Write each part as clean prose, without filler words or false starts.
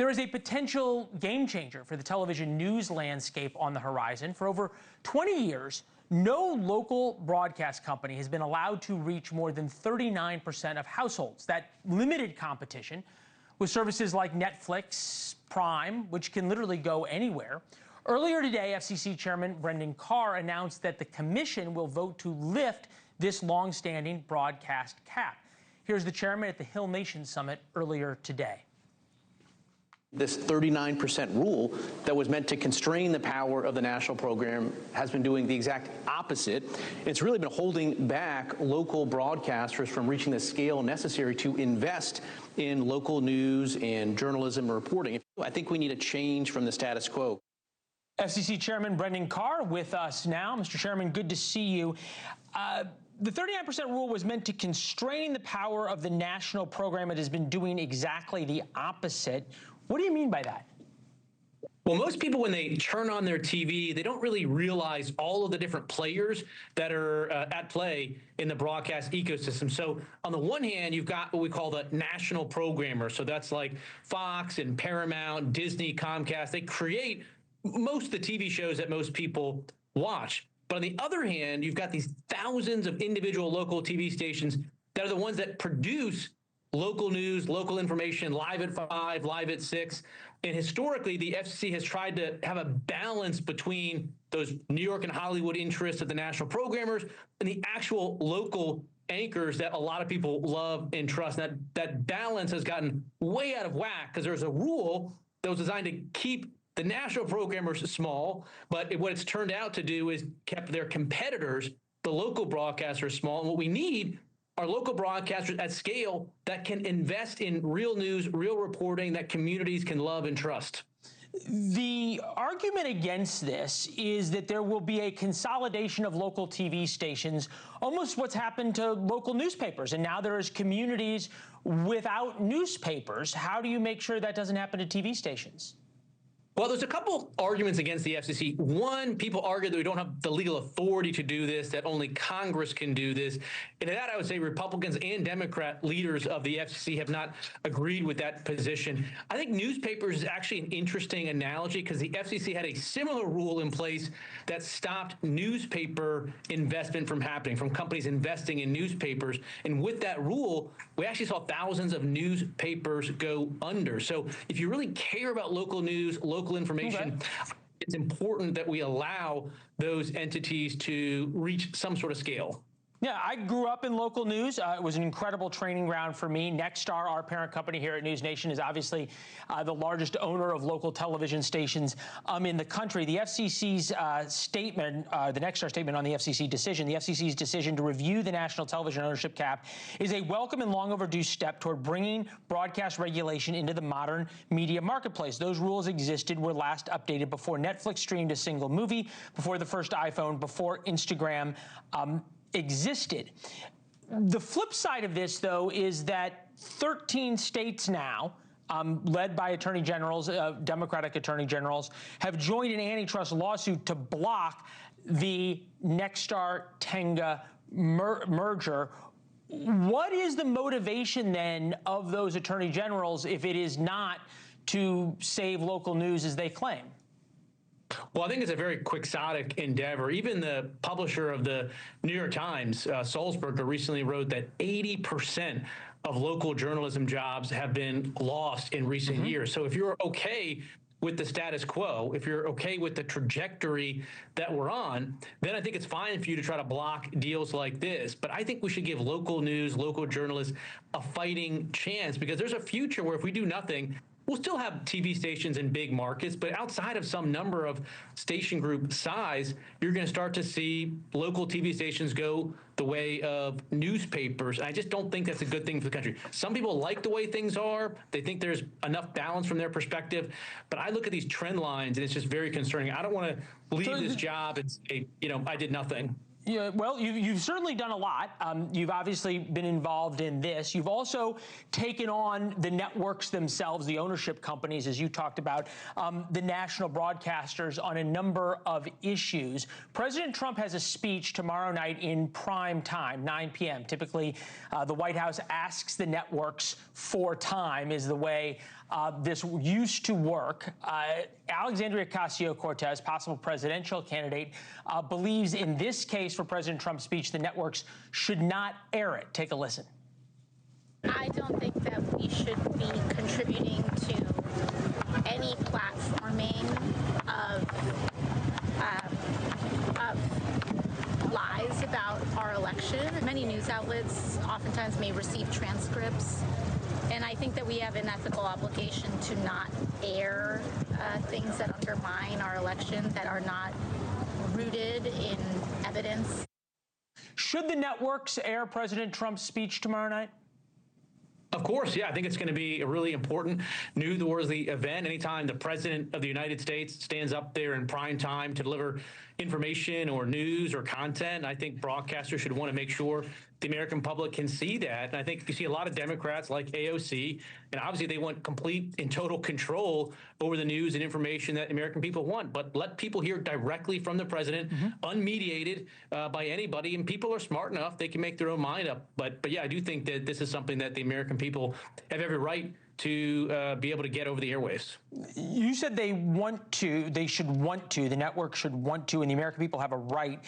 There is a potential game changer for the television news landscape on the horizon. For over 20 years, no local broadcast company has been allowed to reach more than 39% of households. That limited competition with services like Netflix, Prime, which can literally go anywhere. Earlier today, FCC Chairman Brendan Carr announced that the commission will vote to lift this longstanding broadcast cap. Here's the chairman at the Hill Nation Summit earlier today. This 39% rule that was meant to constrain the power of the national program has been doing the exact opposite. It's really been holding back local broadcasters from reaching the scale necessary to invest in local news and journalism and reporting. I think we need a change from the status quo. FCC Chairman Brendan Carr with us now. Mr. Chairman, good to see you. The 39% rule was meant to constrain the power of the national program. It has been doing exactly the opposite. What do you mean by that? Well, most people, when they turn on their TV, they don't really realize all of the different players that are at play in the broadcast ecosystem. So on the one hand, you've got what we call the national programmer. So that's like Fox and Paramount, Disney, Comcast. They create most of the TV shows that most people watch. But on the other hand, you've got these thousands of individual local TV stations that are the ones that produce local news, local information, live at 5, live at 6. And historically, the FCC has tried to have a balance between those New York and Hollywood interests of the national programmers and the actual local anchors that a lot of people love and trust. That balance has gotten way out of whack because there's a rule that was designed to keep the national programmers small, but what it's turned out to do is kept their competitors, the local broadcasters, small. And what we need are local broadcasters at scale that can invest in real news, real reporting that communities can love and trust. The argument against this is that there will be a consolidation of local TV stations, almost what's happened to local newspapers. And now there is communities without newspapers. How do you make sure that doesn't happen to TV stations? Well, there's a couple arguments against the FCC. One, people argue that we don't have the legal authority to do this, that only Congress can do this. And to that, I would say Republicans and Democrat leaders of the FCC have not agreed with that position. I think newspapers is actually an interesting analogy because the FCC had a similar rule in place that stopped newspaper investment from happening, from companies investing in newspapers. And with that rule, we actually saw thousands of newspapers go under. So if you really care about local news, local information, it's important that we allow those entities to reach some sort of scale. Yeah, I grew up in local news. It was an incredible training ground for me. Nexstar, our parent company here at NewsNation, is obviously the largest owner of local television stations in the country. The FCC's statement, the Nexstar statement on the FCC decision, the FCC's decision to review the national television ownership cap is a welcome and long overdue step toward bringing broadcast regulation into the modern media marketplace. Those rules existed, were last updated before Netflix streamed a single movie, before the first iPhone, before Instagram existed. The flip side of this, though, is that 13 states now, led by attorney generals, Democratic attorney generals, have joined an antitrust lawsuit to block the Nexstar-Tenga merger. What is the motivation, then, of those attorney generals if it is not to save local news as they claim? Well, I think it's a very quixotic endeavor. Even the publisher of the New York Times, Sulzberger, recently wrote that 80% of local journalism jobs have been lost in recent years. So if you're okay with the status quo, if you're okay with the trajectory that we're on, then I think it's fine for you to try to block deals like this. But I think we should give local news, local journalists a fighting chance, because there's a future where if we do nothing, we'll still have TV stations in big markets, but outside of some number of station group size, you're going to start to see local TV stations go the way of newspapers. I just don't think that's a good thing for the country. Some people like the way things are. They think there's enough balance from their perspective. But I look at these trend lines, and it's just very concerning. I don't want to leave this job and say, I did nothing. Yeah, well, you've certainly done a lot. You've obviously been involved in this. You've also taken on the networks themselves, the ownership companies, as you talked about, the national broadcasters on a number of issues. President Trump has a speech tomorrow night in prime time, 9 p.m. Typically, the White House asks the networks for time, is the way this used to work. Alexandria Ocasio-Cortez, possible presidential candidate, believes in this case for President Trump's speech, the networks should not air it. Take a listen. I don't think that we should be contributing to any platforming of lies about our election. Many news outlets oftentimes may receive transcripts, and I think that we have an ethical obligation to not air things that undermine our election, that are not rooted in evidence. Should the networks air President Trump's speech tomorrow night? Of course, yeah. I think it's going to be a really important newsworthy event. Anytime the president of the United States stands up there in prime time to deliver information or news or content, I think broadcasters should want to make sure the American public can see that. And I think you see a lot of Democrats like AOC, and obviously they want complete and total control over the news and information that American people want. But let people hear directly from the president, unmediated by anybody. And people are smart enough; they can make their own mind up. But yeah, I do think that this is something that the American people have every right to be able to get over the airwaves. You said they should want to, the network should want to, and the American people have a right.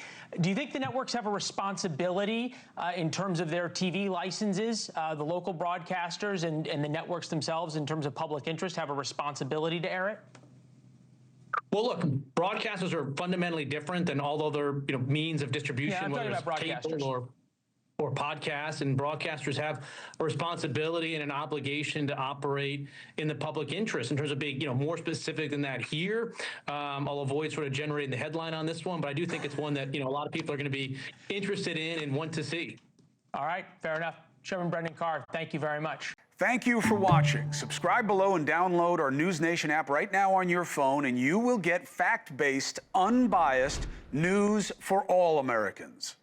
Do you think the networks have a responsibility in terms of their TV licenses, the local broadcasters and the networks themselves in terms of public interest have a responsibility to air it? Well, look, broadcasters are fundamentally different than all other means of distribution, Yeah, I'm whether talking it's about broadcasters. cable or podcasts, and broadcasters have a responsibility and an obligation to operate in the public interest. In terms of being, more specific than that here, I'll avoid sort of generating the headline on this one, but I do think it's one that, a lot of people are going to be interested in and want to see. All right, fair enough. Chairman Brendan Carr, thank you very much. Thank you for watching. Subscribe below and download our NewsNation app right now on your phone, and you will get fact-based, unbiased news for all Americans.